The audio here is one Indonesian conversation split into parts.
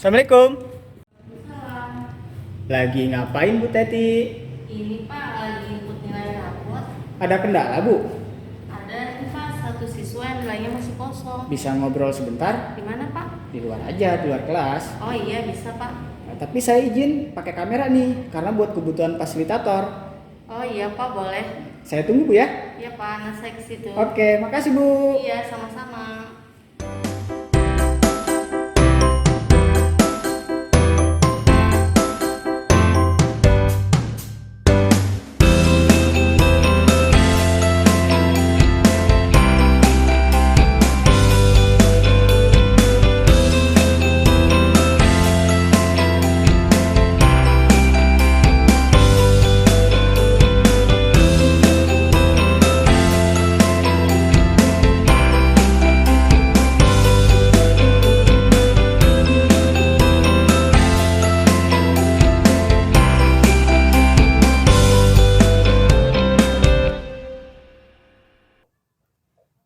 Assalamualaikum. Salam. Lagi ngapain Bu Teti? Ini Pak lagi input nilai rapot. Ada kendala Bu? Ada nih Pak satu siswa yang nilainya masih kosong. Bisa ngobrol sebentar? Di mana Pak? Di luar aja, di luar kelas. Oh iya bisa Pak. Nah, tapi saya izin pakai kamera nih, karena buat kebutuhan fasilitator. Oh iya Pak boleh. Saya tunggu Bu ya. Iya Pak, nah saya ke situ. Oke, makasih Bu. Iya sama-sama.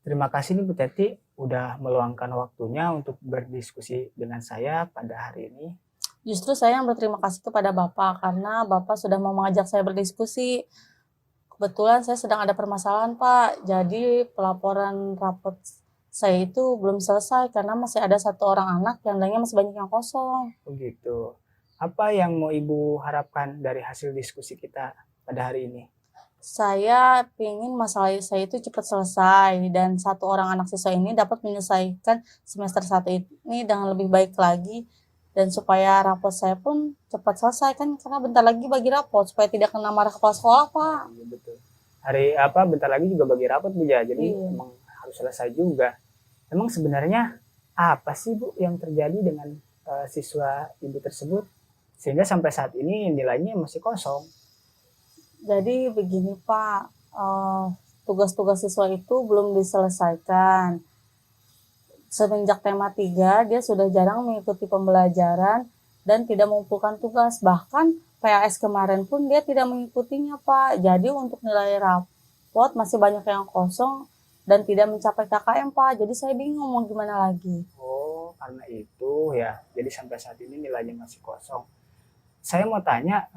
Terima kasih nih Bu Teti udah meluangkan waktunya untuk berdiskusi dengan saya pada hari ini. Justru saya yang berterima kasih kepada Bapak karena Bapak sudah mau mengajak saya berdiskusi. Kebetulan saya sedang ada permasalahan Pak, jadi pelaporan rapot saya itu belum selesai karena masih ada satu orang anak yang lainnya masih banyak yang kosong. Begitu. Apa yang mau Ibu harapkan dari hasil diskusi kita pada hari ini? Saya ingin masalah saya itu cepat selesai dan satu orang anak siswa ini dapat menyelesaikan semester 1 ini dengan lebih baik lagi dan supaya rapot saya pun cepat selesai kan karena bentar lagi bagi rapot supaya tidak kena marah kepala sekolah Pak. Iya, betul. Bentar lagi juga bagi rapat Bu ya, jadi Iya. emang harus selesai juga. Emang sebenarnya apa sih Bu yang terjadi dengan siswa Ibu tersebut sehingga sampai saat ini nilainya masih kosong? Jadi begini Pak, tugas-tugas siswa itu belum diselesaikan. Semenjak tema 3, dia sudah jarang mengikuti pembelajaran dan tidak mengumpulkan tugas. Bahkan PAS kemarin pun dia tidak mengikutinya Pak. Jadi untuk nilai rapot masih banyak yang kosong dan tidak mencapai KKM Pak. Jadi saya bingung mau gimana lagi. Oh, karena itu ya, jadi sampai saat ini nilainya masih kosong. Saya mau tanya,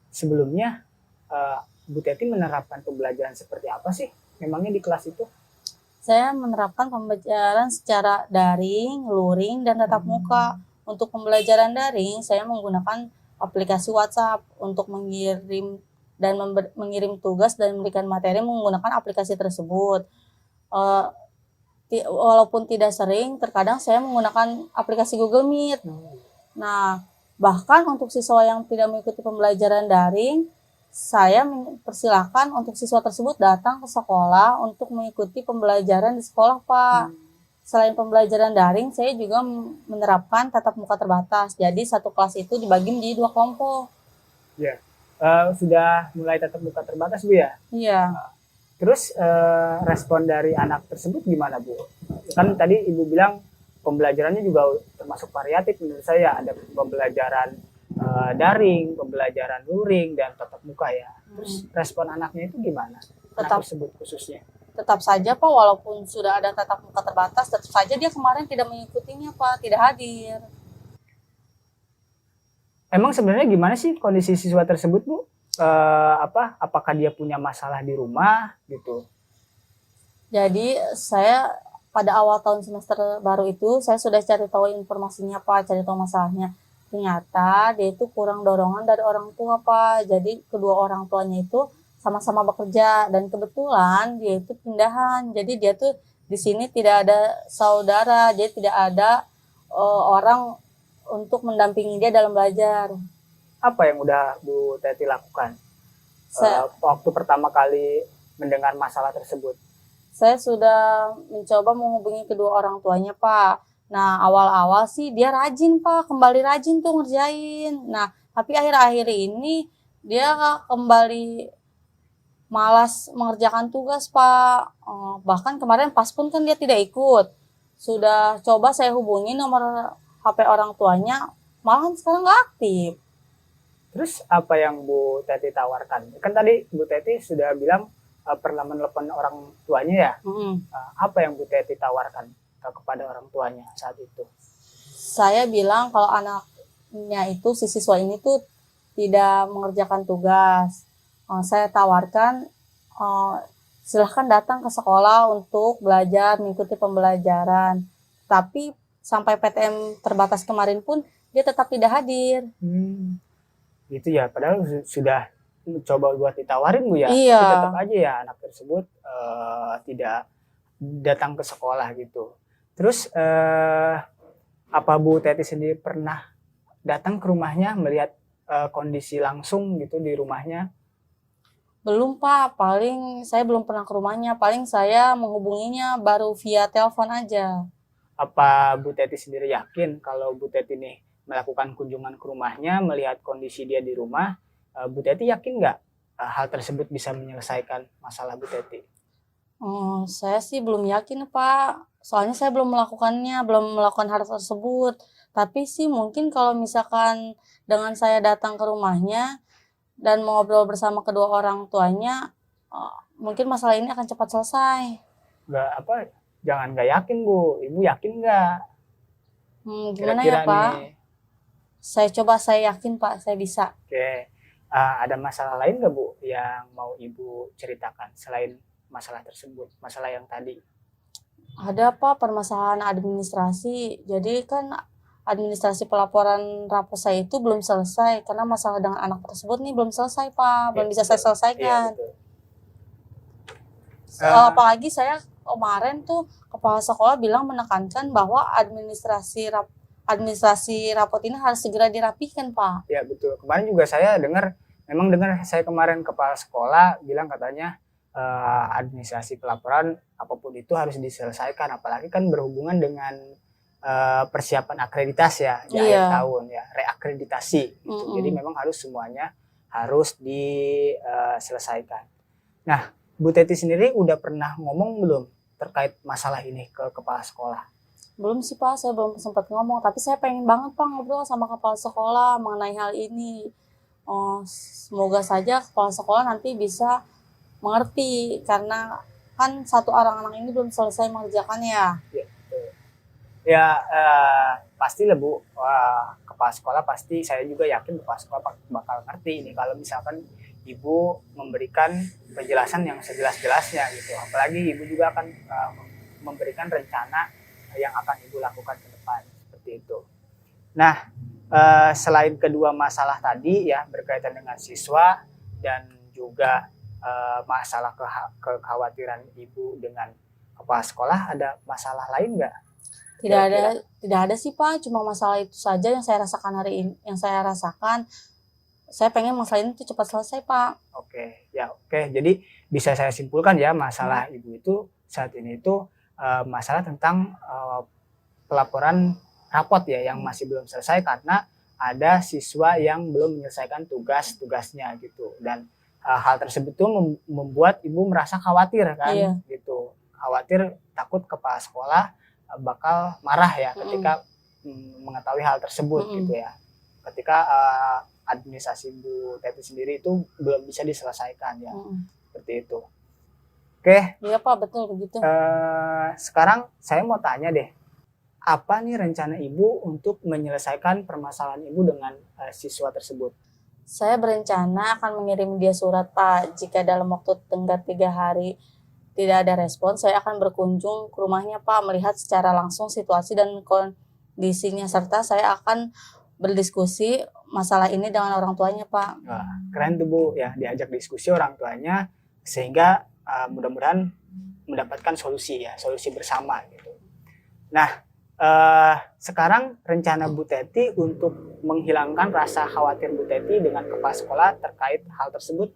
sebelumnya Bu Teti menerapkan pembelajaran seperti apa sih memangnya di kelas itu? Saya menerapkan pembelajaran secara daring, luring, dan tatap muka. Untuk pembelajaran daring, saya menggunakan aplikasi WhatsApp untuk mengirim dan mengirim tugas dan memberikan materi menggunakan aplikasi tersebut. Walaupun tidak sering, terkadang saya menggunakan aplikasi Google Meet. Nah, bahkan untuk siswa yang tidak mengikuti pembelajaran daring, saya mempersilahkan untuk siswa tersebut datang ke sekolah untuk mengikuti pembelajaran di sekolah, Pak. Selain pembelajaran daring, saya juga menerapkan tatap muka terbatas. Jadi satu kelas itu dibagi menjadi 2 kelompok. Ya, sudah mulai tatap muka terbatas Bu ya? Iya. Terus respon dari anak tersebut gimana Bu? Kan tadi Ibu bilang pembelajarannya juga termasuk variatif menurut saya. Ada pembelajaran daring, pembelajaran luring, dan tatap muka ya. Terus respon anaknya itu gimana? Anak tersebut khususnya. Tetap saja Pak, walaupun sudah ada tatap muka terbatas, tetap saja dia kemarin tidak mengikutinya Pak, tidak hadir. Emang sebenarnya gimana sih kondisi siswa tersebut Bu? Apakah dia punya masalah di rumah gitu? Jadi saya pada awal tahun semester baru itu, saya sudah cari tahu informasinya Pak, cari tahu masalahnya. Ternyata dia itu kurang dorongan dari orang tua Pak. Jadi kedua orang tuanya itu sama-sama bekerja dan kebetulan dia itu pindahan. Jadi dia tuh di sini tidak ada saudara, jadi tidak ada orang untuk mendampingi dia dalam belajar. Apa yang udah Bu Teti lakukan waktu pertama kali mendengar masalah tersebut? Saya sudah mencoba menghubungi kedua orang tuanya Pak. Nah, awal-awal sih dia rajin Pak, kembali rajin tuh ngerjain. Nah, tapi akhir-akhir ini dia kembali malas mengerjakan tugas Pak. Bahkan kemarin pas pun kan dia tidak ikut. Sudah coba saya hubungi nomor HP orang tuanya, malahan sekarang nggak aktif. Terus apa yang Bu Teti tawarkan? Kan tadi Bu Teti sudah bilang pernah menelepon orang tuanya ya. Apa yang Bu Teti tawarkan kepada orang tuanya saat itu? saya bilang kalau anaknya itu si siswa ini tuh tidak mengerjakan tugas. Saya tawarkan silahkan datang ke sekolah untuk belajar, mengikuti pembelajaran. Tapi sampai PTM terbatas kemarin pun dia tetap tidak hadir. Gitu ya, padahal sudah coba buat ditawarin Bu ya, Iya. tapi tetap aja ya anak tersebut tidak datang ke sekolah gitu. Terus apa Bu Teti sendiri pernah datang ke rumahnya melihat kondisi langsung gitu di rumahnya? Belum Pak, paling saya belum pernah ke rumahnya, paling saya menghubunginya baru via telepon aja. Apa Bu Teti sendiri yakin kalau Bu Teti nih melakukan kunjungan ke rumahnya, melihat kondisi dia di rumah, Bu Teti yakin nggak hal tersebut bisa menyelesaikan masalah Bu Teti? Saya sih belum yakin Pak, soalnya saya belum melakukan hal tersebut. Tapi sih mungkin kalau misalkan dengan saya datang ke rumahnya dan mengobrol bersama kedua orang tuanya, mungkin masalah ini akan cepat selesai. Jangan nggak yakin Bu, Ibu yakin nggak? Gimana Kira-kira ya Pak? nih, Saya yakin Pak, saya bisa. oke, ada masalah lain nggak Bu yang mau Ibu ceritakan selain masalah tersebut, masalah yang tadi? Ada Pak permasalahan administrasi, jadi kan administrasi pelaporan rapor saya itu belum selesai karena masalah dengan anak tersebut nih belum selesai Pak, belum bisa saya Iya selesaikan. betul. Apalagi saya kemarin tuh kepala sekolah bilang menekankan bahwa administrasi rapot ini harus segera dirapikan Pak. Ya betul. Kemarin juga saya dengar saya kemarin kepala sekolah bilang katanya administrasi pelaporan apapun itu harus diselesaikan, apalagi kan berhubungan dengan persiapan akreditasi ya di akhir tahun ya, reakreditasi gitu. Jadi memang harus semuanya harus diselesaikan. Nah, Bu Teti sendiri udah pernah ngomong belum terkait masalah ini ke kepala sekolah? Belum sih Pak, saya belum sempat ngomong, tapi saya pengen banget Pak ngobrol sama kepala sekolah mengenai hal ini. Semoga saja kepala sekolah nanti bisa mengerti, karena kan satu orang anak ini belum selesai mengerjakannya. Ya, pasti lah Bu, kepala sekolah pasti, saya juga yakin kepala sekolah bakal ngerti ini kalau misalkan Ibu memberikan penjelasan yang sejelas-jelasnya gitu. Apalagi Ibu juga akan memberikan rencana yang akan Ibu lakukan ke depan, seperti itu. Nah, selain kedua masalah tadi ya berkaitan dengan siswa dan juga masalah kekhawatiran Ibu dengan kepala sekolah, ada masalah lain nggak? Tidak ada sih Pak, cuma masalah itu saja yang saya rasakan hari ini, yang saya rasakan. Saya pengen masalah ini tuh cepat selesai Pak. Oke. Jadi bisa saya simpulkan ya, masalah Ibu itu saat ini itu masalah tentang pelaporan rapot ya yang masih belum selesai karena ada siswa yang belum menyelesaikan tugasnya gitu, dan hal tersebut tuh membuat Ibu merasa khawatir kan, gitu, khawatir takut kepala sekolah bakal marah ya ketika mengetahui hal tersebut gitu ya, ketika administrasi Bu Teti sendiri itu belum bisa diselesaikan ya, seperti itu. Oke. Iya Pak, betul begitu. Sekarang saya mau tanya deh, apa nih rencana Ibu untuk menyelesaikan permasalahan Ibu dengan siswa tersebut? Saya berencana akan mengirim dia surat Pak. Jika dalam waktu tenggat 3 hari tidak ada respon, saya akan berkunjung ke rumahnya Pak, melihat secara langsung situasi dan kondisinya, serta saya akan berdiskusi masalah ini dengan orang tuanya Pak. Wah, keren tuh Bu ya, diajak diskusi orang tuanya sehingga mudah-mudahan mendapatkan solusi bersama gitu. Nah, sekarang rencana Bu Teti untuk menghilangkan rasa khawatir Bu Teti dengan kepala sekolah terkait hal tersebut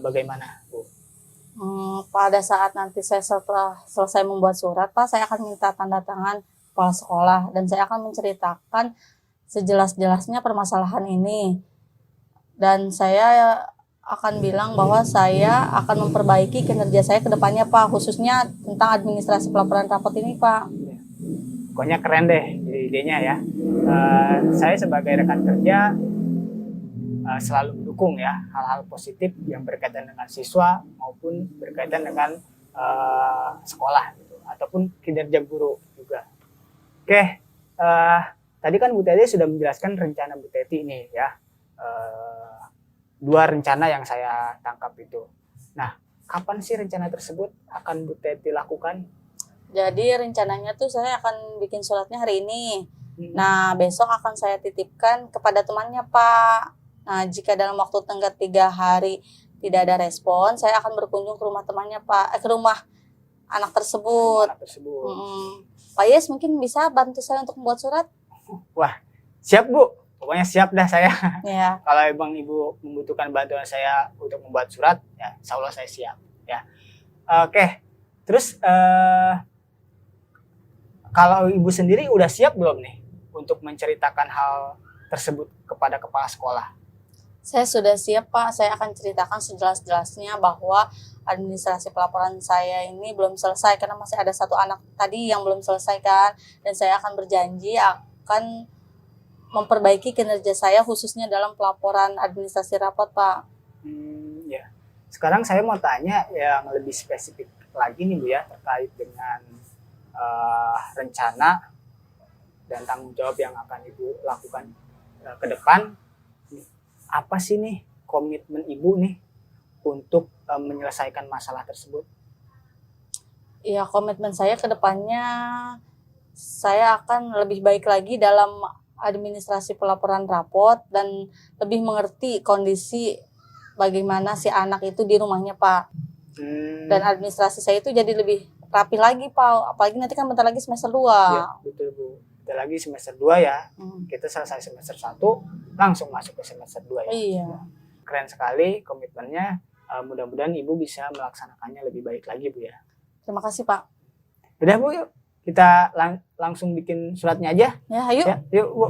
bagaimana Bu? Pada saat nanti saya setelah selesai membuat surat Pak, saya akan minta tanda tangan kepala sekolah dan saya akan menceritakan sejelas-jelasnya permasalahan ini, dan saya akan bilang bahwa saya akan memperbaiki kinerja saya ke depannya Pak, khususnya tentang administrasi pelaporan rapot ini Pak. Pokoknya keren deh idenya ya. Saya sebagai rekan kerja selalu mendukung ya hal-hal positif yang berkaitan dengan siswa maupun berkaitan dengan sekolah gitu, ataupun kinerja guru juga. Oke, tadi kan Bu Teti sudah menjelaskan rencana Bu Teti nih ya. 2 rencana yang saya tangkap itu. Nah, kapan sih rencana tersebut akan Bu Teti lakukan? Jadi rencananya tuh saya akan bikin suratnya hari ini. Nah, besok akan saya titipkan kepada temannya, Pak. Nah, jika dalam waktu tenggat 3 hari tidak ada respon, saya akan berkunjung ke rumah temannya, Pak. Ke rumah anak tersebut. Anak tersebut. Pak Yes mungkin bisa bantu saya untuk membuat surat? Wah, siap Bu. Pokoknya siap dah saya. Ya. Kalau emang Ibu membutuhkan bantuan saya untuk membuat surat, ya insya Allah saya siap. Ya. Oke. Terus kalau Ibu sendiri udah siap belum nih untuk menceritakan hal tersebut kepada kepala sekolah? Saya sudah siap, Pak. Saya akan ceritakan sejelas-jelasnya bahwa administrasi pelaporan saya ini belum selesai karena masih ada 1 anak tadi yang belum selesai kan. Dan saya akan berjanji akan memperbaiki kinerja saya khususnya dalam pelaporan administrasi rapot, Pak. Ya. Sekarang saya mau tanya yang lebih spesifik lagi nih Bu ya, terkait dengan rencana dan tanggung jawab yang akan Ibu lakukan ke depan. Apa sih nih komitmen Ibu nih untuk menyelesaikan masalah tersebut? Ya, komitmen saya ke depannya saya akan lebih baik lagi dalam administrasi pelaporan rapot dan lebih mengerti kondisi bagaimana si anak itu di rumahnya, Pak. Dan administrasi saya itu jadi lebih rapi lagi, Pak. Apalagi nanti kan bentar lagi semester 2. Ya, betul Bu. Bentar lagi semester 2 ya. Kita selesai semester 1, langsung masuk ke semester 2 ya. Iya. Keren sekali komitmennya. Mudah-mudahan Ibu bisa melaksanakannya lebih baik lagi Bu ya. Terima kasih, Pak. Udah Bu, yuk. Kita langsung bikin suratnya aja. Ya, ayo. Ya, yuk Bu.